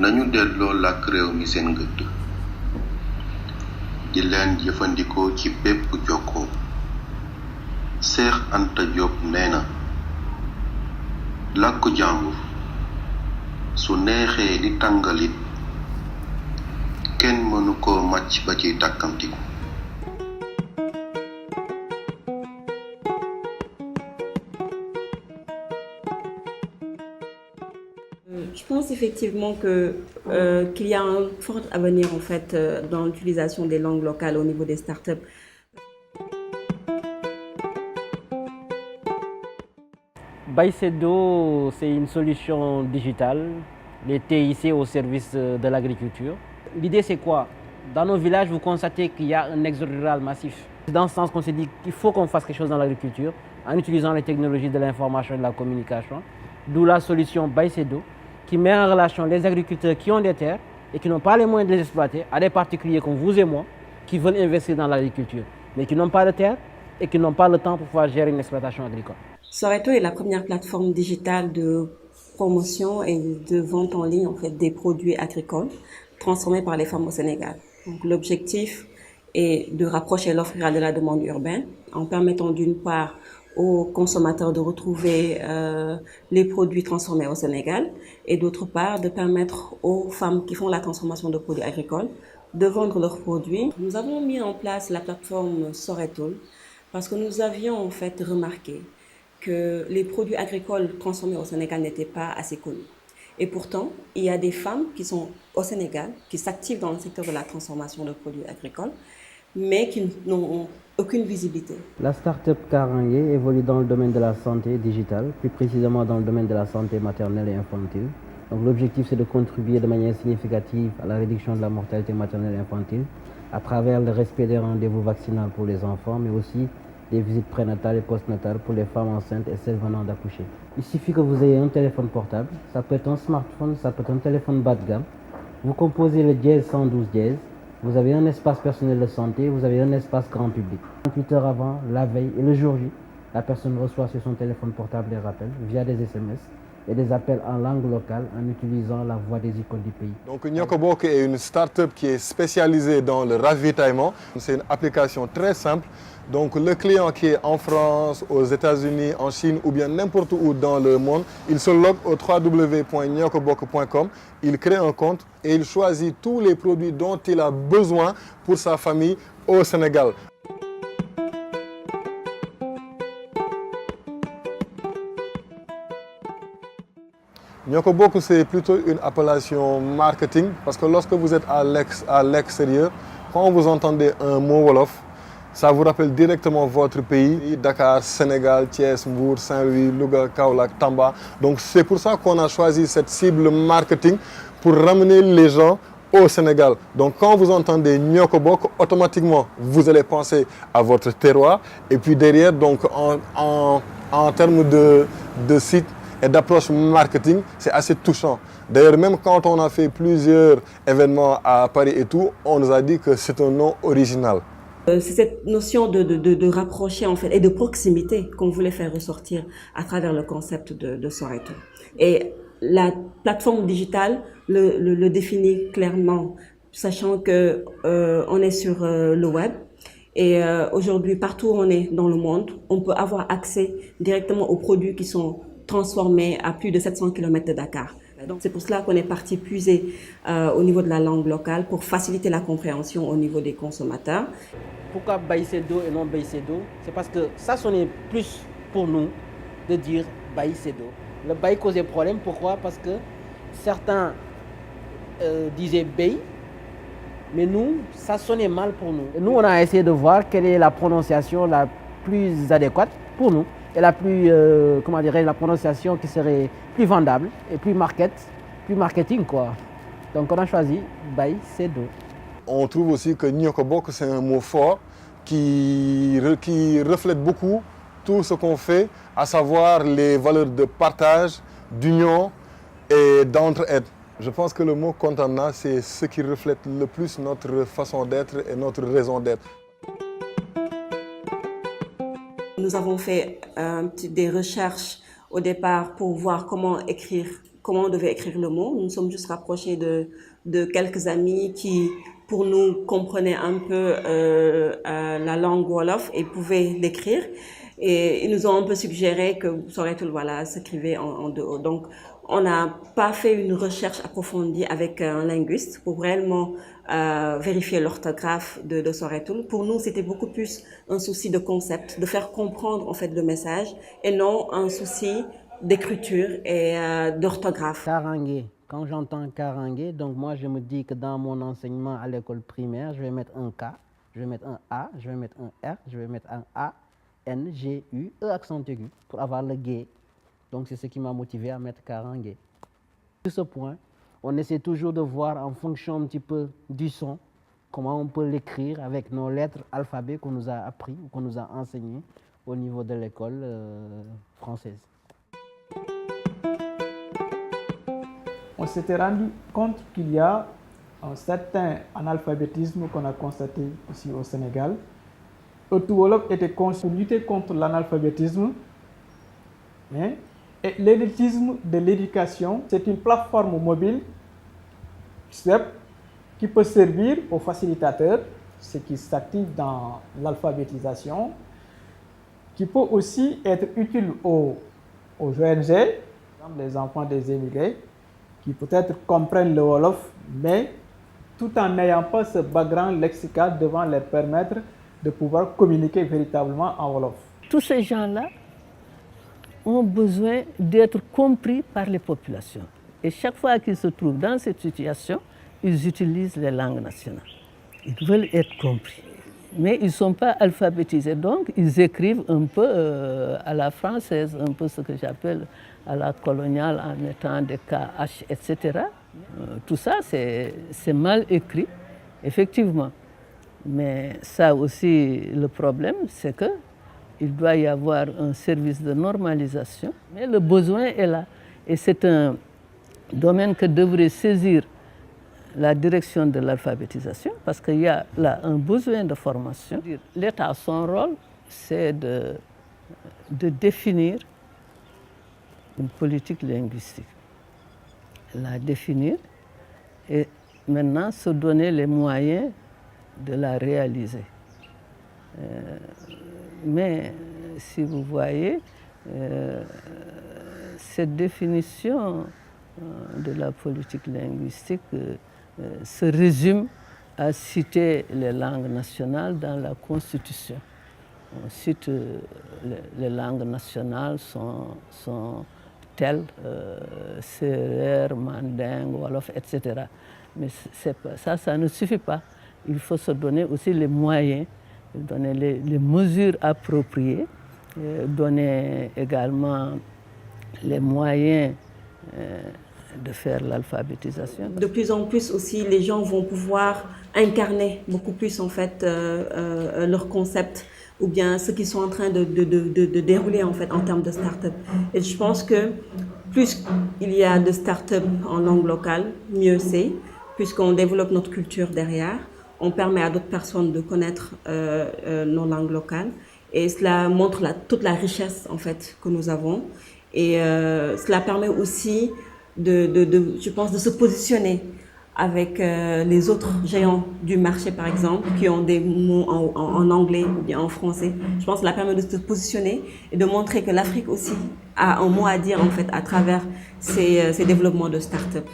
nañu delloo làkk réew mi seen gëdd di leen jëfandikoo ci bépp jokkoo. Cheikh Anta Diop nee na làkku jàmbur su neexee di tàngalit kenn mënu koo màcc ba ci tàkkamtiku. Je pense effectivement qu'il y a un fort avenir en fait dans l'utilisation des langues locales au niveau des startups. Baycedo, c'est une solution digitale, les TIC au service de l'agriculture. L'idée c'est quoi? Dans nos villages, vous constatez qu'il y a un exode rural massif. C'est dans ce sens qu'on s'est dit qu'il faut qu'on fasse quelque chose dans l'agriculture en utilisant les technologies de l'information et de la communication. D'où la solution Baycedo, qui met en relation les agriculteurs qui ont des terres et qui n'ont pas les moyens de les exploiter à des particuliers comme vous et moi qui veulent investir dans l'agriculture, mais qui n'ont pas de terre et qui n'ont pas le temps pour pouvoir gérer une exploitation agricole. Soreto est la première plateforme digitale de promotion et de vente en ligne en fait, des produits agricoles transformés par les femmes au Sénégal. L'objectif est de rapprocher l'offre de la demande urbaine en permettant d'une part aux consommateurs de retrouver les produits transformés au Sénégal et d'autre part de permettre aux femmes qui font la transformation de produits agricoles de vendre leurs produits. Nous avons mis en place la plateforme Soreto parce que nous avions en fait remarqué que les produits agricoles transformés au Sénégal n'étaient pas assez connus. Et pourtant, il y a des femmes qui sont au Sénégal, qui s'activent dans le secteur de la transformation de produits agricoles, mais qui n'ont aucune visibilité. La start-up Karangué évolue dans le domaine de la santé digitale, plus précisément dans le domaine de la santé maternelle et infantile. Donc l'objectif c'est de contribuer de manière significative à la réduction de la mortalité maternelle et infantile à travers le respect des rendez-vous vaccinaux pour les enfants, mais aussi des visites prénatales et postnatales pour les femmes enceintes et celles venant d'accoucher. Il suffit que vous ayez un téléphone portable, ça peut être un smartphone, ça peut être un téléphone bas de gamme. Vous composez le dièse 112 dièse. Vous avez un espace personnel de santé, vous avez un espace grand public. 48 heures avant, la veille et le jour J, la personne reçoit sur son téléphone portable des rappels via des SMS et des appels en langue locale en utilisant la voix des icônes du pays. Donc Nyokobok est une start-up qui est spécialisée dans le ravitaillement. C'est une application très simple. Donc le client qui est en France, aux États-Unis, en Chine ou bien n'importe où dans le monde, il se logue au www.nyokobok.com, il crée un compte et il choisit tous les produits dont il a besoin pour sa famille au Sénégal. Nyokobok, c'est plutôt une appellation marketing parce que lorsque vous êtes à l'extérieur, quand vous entendez un mot Wolof, ça vous rappelle directement votre pays, Dakar, Sénégal, Thiès, Mbour, Saint-Louis, Louga, Kaolack, Tamba. Donc c'est pour ça qu'on a choisi cette cible marketing pour ramener les gens au Sénégal. Donc quand vous entendez Nyokobok, automatiquement vous allez penser à votre terroir. Et puis derrière, donc en termes de site et d'approche marketing, c'est assez touchant. D'ailleurs, même quand on a fait plusieurs événements à Paris et tout, on nous a dit que c'est un nom original. C'est cette notion de rapprocher en fait et de proximité qu'on voulait faire ressortir à travers le concept de Soreto. Et la plateforme digitale le définit clairement, sachant que on est sur le web et aujourd'hui partout où on est dans le monde, on peut avoir accès directement aux produits qui sont transformés à plus de 700 km de Dakar. Donc c'est pour cela qu'on est parti puiser au niveau de la langue locale pour faciliter la compréhension au niveau des consommateurs. Pourquoi Baycedo et non Baycedo? C'est parce que ça sonnait plus pour nous de dire Baycedo. Le Bay causait problème, pourquoi? Parce que certains disaient Bay, mais nous, ça sonnait mal pour nous. Et nous, on a essayé de voir quelle est la prononciation la plus adéquate pour nous et la plus, comment dirais-je, la prononciation qui serait plus vendable et plus marketing quoi. Donc on a choisi Baycedo. On trouve aussi que Nyokobok, c'est un mot fort qui reflète beaucoup tout ce qu'on fait, à savoir les valeurs de partage, d'union et d'entraide. Je pense que le mot Kontana, c'est ce qui reflète le plus notre façon d'être et notre raison d'être. Nous avons fait des recherches au départ pour voir comment écrire comment on devait écrire le mot. Nous nous sommes juste rapprochés de quelques amis qui, pour nous, comprenaient un peu la langue Wolof et pouvaient l'écrire. Et ils nous ont un peu suggéré que Soretul, voilà, s'écrivait en deux O. Donc, on n'a pas fait une recherche approfondie avec un linguiste pour réellement vérifier l'orthographe de Soretul. Pour nous, c'était beaucoup plus un souci de concept, de faire comprendre en fait le message, et non un souci d'écriture et d'orthographe. Karangué. Quand j'entends Karangué, donc moi je me dis que dans mon enseignement à l'école primaire, je vais mettre un K, je vais mettre un A, je vais mettre un R, je vais mettre un A, N, G, U, E accent aigu pour avoir le gué. Donc c'est ce qui m'a motivé à mettre Karangué. Sur ce point, on essaie toujours de voir en fonction un petit peu du son, comment on peut l'écrire avec nos lettres alphabet qu'on nous a appris ou qu'on nous a enseigné au niveau de l'école française. On s'était rendu compte qu'il y a un certain analphabétisme qu'on a constaté ici au Sénégal. Wolof était conçu pour lutter contre l'analphabétisme, et l'élitisme de l'éducation, c'est une plateforme mobile qui peut servir aux facilitateurs, ceux qui s'activent dans l'alphabétisation, qui peut aussi être utile aux ONG, les enfants des émigrés, qui peut-être comprennent le Wolof, mais tout en n'ayant pas ce background lexical devant leur permettre de pouvoir communiquer véritablement en Wolof. Tous ces gens-là ont besoin d'être compris par les populations. Et chaque fois qu'ils se trouvent dans cette situation, ils utilisent les langues nationales. Ils veulent être compris. Mais ils ne sont pas alphabétisés, donc ils écrivent un peu à la française, un peu ce que j'appelle à la coloniale en mettant des KH, etc. Tout ça, c'est mal écrit, effectivement. Mais ça aussi, le problème, c'est qu'il doit y avoir un service de normalisation, mais le besoin est là. Et c'est un domaine que devrait saisir la direction de l'alphabétisation, parce qu'il y a là un besoin de formation. L'État, son rôle, c'est de définir une politique linguistique, la définir et maintenant se donner les moyens de la réaliser. Mais si vous voyez, cette définition de la politique linguistique se résume à citer les langues nationales dans la Constitution. On cite les langues nationales sont telles, Sérère, Mandingue, Wolof, etc. Mais ça ne suffit pas. Il faut se donner aussi les moyens, donner les mesures appropriées, donner également les moyens de faire l'alphabétisation. De plus en plus aussi, les gens vont pouvoir incarner beaucoup plus en fait leur concept ou bien ce qu'ils sont en train de dérouler en fait en termes de start-up. Et je pense que plus il y a de start-up en langue locale, mieux c'est, puisqu'on développe notre culture derrière, on permet à d'autres personnes de connaître nos langues locales et cela montre toute la richesse en fait que nous avons et cela permet aussi je pense, de se positionner avec les autres géants du marché, par exemple, qui ont des mots en anglais ou bien en français. Je pense que cela permet de se positionner et de montrer que l'Afrique aussi a un mot à dire, en fait, à travers ces développements de start-up.